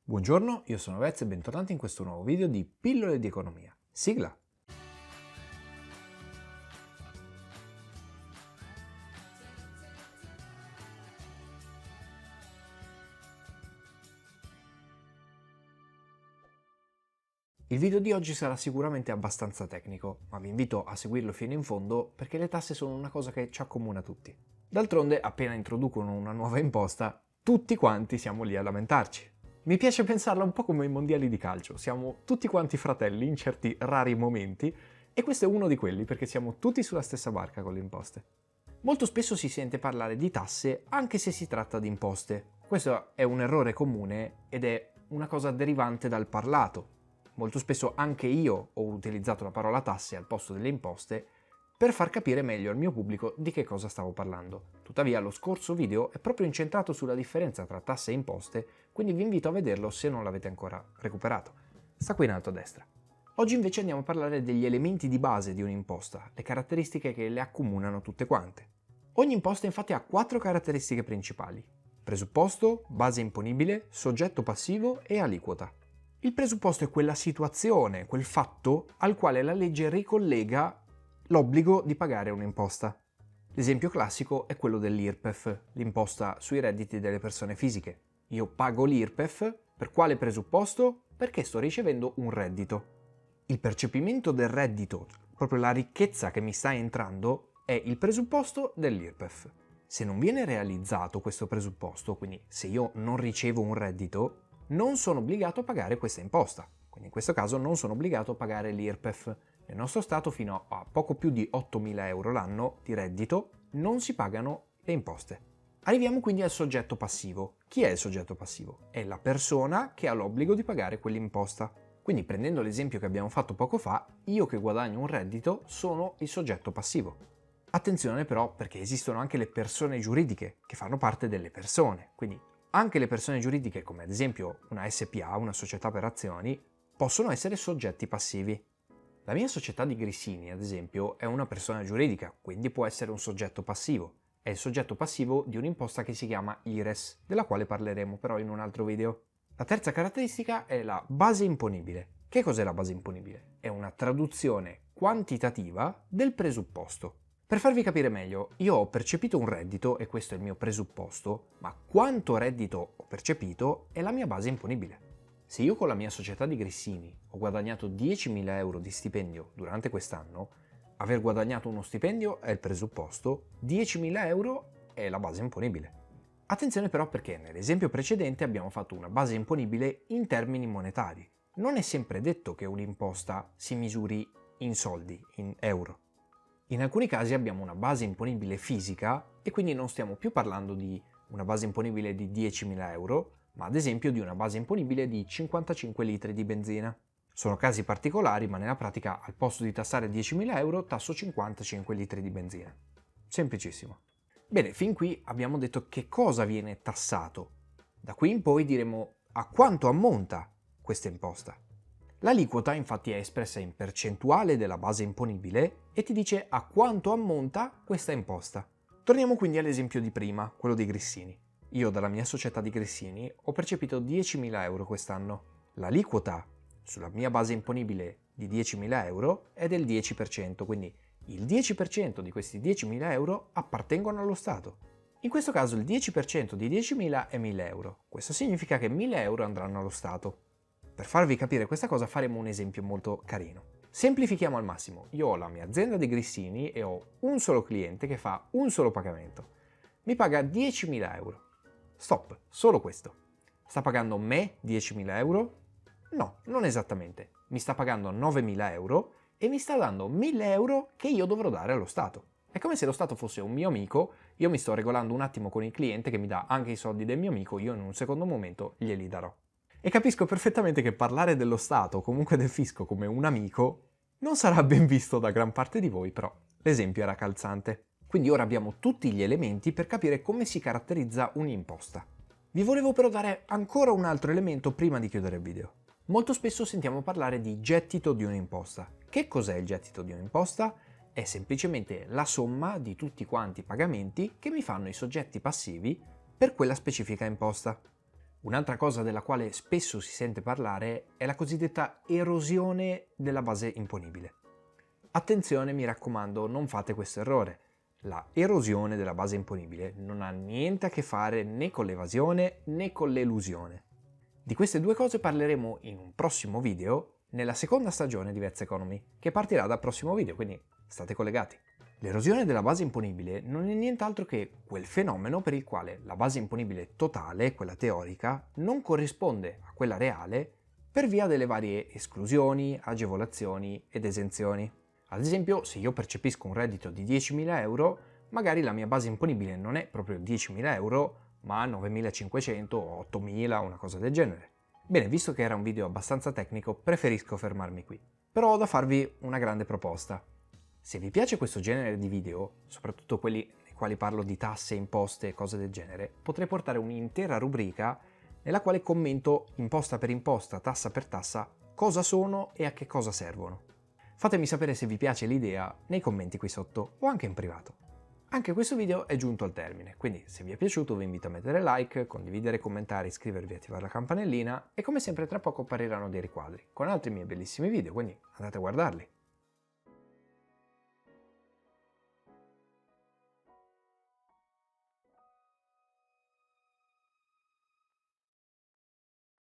Buongiorno, io sono Vez e bentornati in questo nuovo video di Pillole di Economia. Sigla! Il video di oggi sarà sicuramente abbastanza tecnico, ma vi invito a seguirlo fino in fondo perché le tasse sono una cosa che ci accomuna tutti. D'altronde, appena introducono una nuova imposta, tutti quanti siamo lì a lamentarci. Mi piace pensarla un po' come i mondiali di calcio, siamo tutti quanti fratelli in certi rari momenti e questo è uno di quelli perché siamo tutti sulla stessa barca con le imposte. Molto spesso si sente parlare di tasse anche se si tratta di imposte. Questo è un errore comune ed è una cosa derivante dal parlato. Molto spesso anche io ho utilizzato la parola tasse al posto delle imposte per far capire meglio al mio pubblico di che cosa stavo parlando. Tuttavia lo scorso video è proprio incentrato sulla differenza tra tasse e imposte, quindi vi invito a vederlo se non l'avete ancora recuperato. Sta qui in alto a destra. Oggi invece andiamo a parlare degli elementi di base di un'imposta, le caratteristiche che le accomunano tutte quante. Ogni imposta infatti ha 4 caratteristiche principali: presupposto, base imponibile, soggetto passivo e aliquota. Il presupposto è quella situazione, quel fatto al quale la legge ricollega l'obbligo di pagare un'imposta. L'esempio classico è quello dell'IRPEF, l'imposta sui redditi delle persone fisiche. Io pago l'IRPEF per quale presupposto? Perché sto ricevendo un reddito. Il percepimento del reddito, proprio la ricchezza che mi sta entrando, è il presupposto dell'IRPEF. Se non viene realizzato questo presupposto, quindi se io non ricevo un reddito, non sono obbligato a pagare questa imposta. Quindi in questo caso non sono obbligato a pagare l'IRPEF. Nel nostro Stato fino a poco più di 8.000 euro l'anno di reddito non si pagano le imposte. Arriviamo quindi al soggetto passivo. Chi è il soggetto passivo? È la persona che ha l'obbligo di pagare quell'imposta. Quindi prendendo l'esempio che abbiamo fatto poco fa, io che guadagno un reddito sono il soggetto passivo. Attenzione però perché esistono anche le persone giuridiche che fanno parte delle persone, quindi anche le persone giuridiche come ad esempio una SPA, una società per azioni, possono essere soggetti passivi. La mia società di grissini, ad esempio, è una persona giuridica, quindi può essere un soggetto passivo. È il soggetto passivo di un'imposta che si chiama IRES, della quale parleremo però in un altro video. La terza caratteristica è la base imponibile. Che cos'è la base imponibile? È una traduzione quantitativa del presupposto. Per farvi capire meglio, io ho percepito un reddito e questo è il mio presupposto, ma quanto reddito ho percepito è la mia base imponibile. Se io con la mia società di grissini ho guadagnato 10.000 euro di stipendio durante quest'anno, aver guadagnato uno stipendio è il presupposto, 10.000 euro è la base imponibile. Attenzione però perché nell'esempio precedente abbiamo fatto una base imponibile in termini monetari. Non è sempre detto che un'imposta si misuri in soldi, in euro. In alcuni casi abbiamo una base imponibile fisica e quindi non stiamo più parlando di una base imponibile di 10.000 euro, ma ad esempio di una base imponibile di 55 litri di benzina. Sono casi particolari, ma nella pratica al posto di tassare 10.000 euro tasso 55 litri di benzina. Semplicissimo. Bene, fin qui abbiamo detto che cosa viene tassato. Da qui in poi diremo a quanto ammonta questa imposta. L'aliquota infatti è espressa in percentuale della base imponibile e ti dice a quanto ammonta questa imposta. Torniamo quindi all'esempio di prima, quello dei grissini. Io dalla mia società di grissini ho percepito 10.000 euro quest'anno. L'aliquota sulla mia base imponibile di 10.000 euro è del 10%, quindi il 10% di questi 10.000 euro appartengono allo Stato. In questo caso il 10% di 10.000 è 1.000 euro. Questo significa che 1.000 euro andranno allo Stato. Per farvi capire questa cosa faremo un esempio molto carino. Semplifichiamo al massimo. Io ho la mia azienda di grissini e ho un solo cliente che fa un solo pagamento. Mi paga 10.000 euro. Stop, solo questo. Sta pagando me 10.000 euro? No, non esattamente. Mi sta pagando 9.000 euro e mi sta dando 1.000 euro che io dovrò dare allo Stato. È come se lo Stato fosse un mio amico, io mi sto regolando un attimo con il cliente che mi dà anche i soldi del mio amico, io in un secondo momento glieli darò. E capisco perfettamente che parlare dello Stato o comunque del fisco come un amico non sarà ben visto da gran parte di voi, però l'esempio era calzante. Quindi ora abbiamo tutti gli elementi per capire come si caratterizza un'imposta. Vi volevo però dare ancora un altro elemento prima di chiudere il video. Molto spesso sentiamo parlare di gettito di un'imposta. Che cos'è il gettito di un'imposta? È semplicemente la somma di tutti quanti i pagamenti che mi fanno i soggetti passivi per quella specifica imposta. Un'altra cosa della quale spesso si sente parlare è la cosiddetta erosione della base imponibile. Attenzione, mi raccomando, non fate questo errore. La erosione della base imponibile non ha niente a che fare né con l'evasione né con l'elusione. Di queste due cose parleremo in un prossimo video nella seconda stagione di Vez Economy, che partirà dal prossimo video, quindi state collegati. L'erosione della base imponibile non è nient'altro che quel fenomeno per il quale la base imponibile totale, quella teorica, non corrisponde a quella reale per via delle varie esclusioni, agevolazioni ed esenzioni. Ad esempio, se io percepisco un reddito di 10.000 euro, magari la mia base imponibile non è proprio 10.000 euro, ma 9.500 o 8.000, una cosa del genere. Bene, visto che era un video abbastanza tecnico, preferisco fermarmi qui. Però ho da farvi una grande proposta. Se vi piace questo genere di video, soprattutto quelli nei quali parlo di tasse, imposte e cose del genere, potrei portare un'intera rubrica nella quale commento imposta per imposta, tassa per tassa, cosa sono e a che cosa servono. Fatemi sapere se vi piace l'idea nei commenti qui sotto o anche in privato. Anche questo video è giunto al termine, quindi se vi è piaciuto vi invito a mettere like, condividere, commentare, iscrivervi e attivare la campanellina e come sempre tra poco appariranno dei riquadri con altri miei bellissimi video, quindi andate a guardarli.